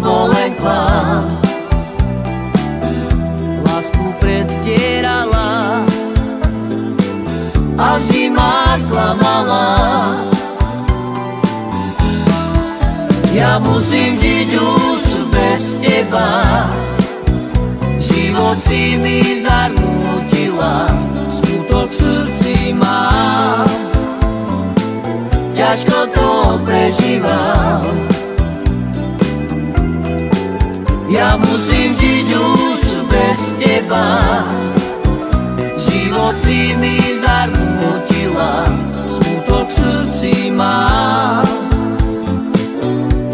bol len klam. Lásku predstierala a vždy ma klamala. Ja musím žiť už bez teba, život si mi zarmútila, smutok v srdci mám, ťažko to prežívam. Ja musím žiť už bez teba, život si mi zarmútila, smutok v srdci mám,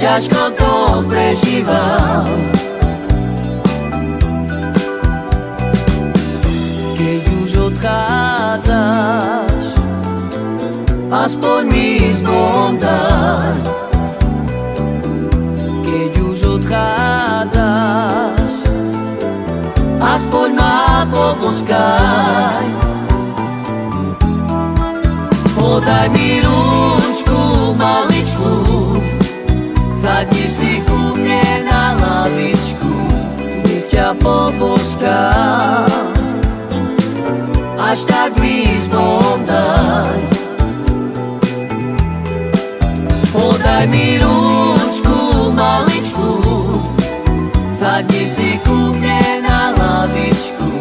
ťažko to prežívam. Keď už odchádzaš, aspoň mi s Bohom daj. Keď už odchádzaš, aspoň ma poboskaj. Podaj mi rúčku maličku, sadni si ku mne na lavičku, nech ťa poboskám, až tak mi s Bohom daj. Podaj mi rúčku maličku, sadni si ku mne na lavičku,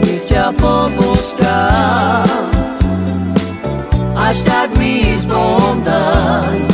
nech ťa poboskám, až tak mi s Bohom daj.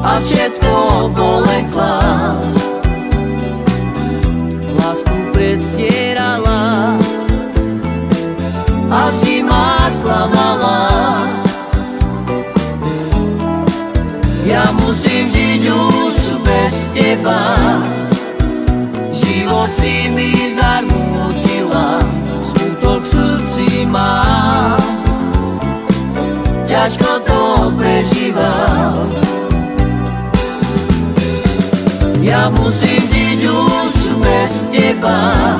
A všetko bol len klam. Lásku predstierala a vždy ma klamala. Ja musím žiť už bez teba, život si mi zarmútila, smutok v srdci mám, ťažko to prežívam. Ja musím žiť už bez teba,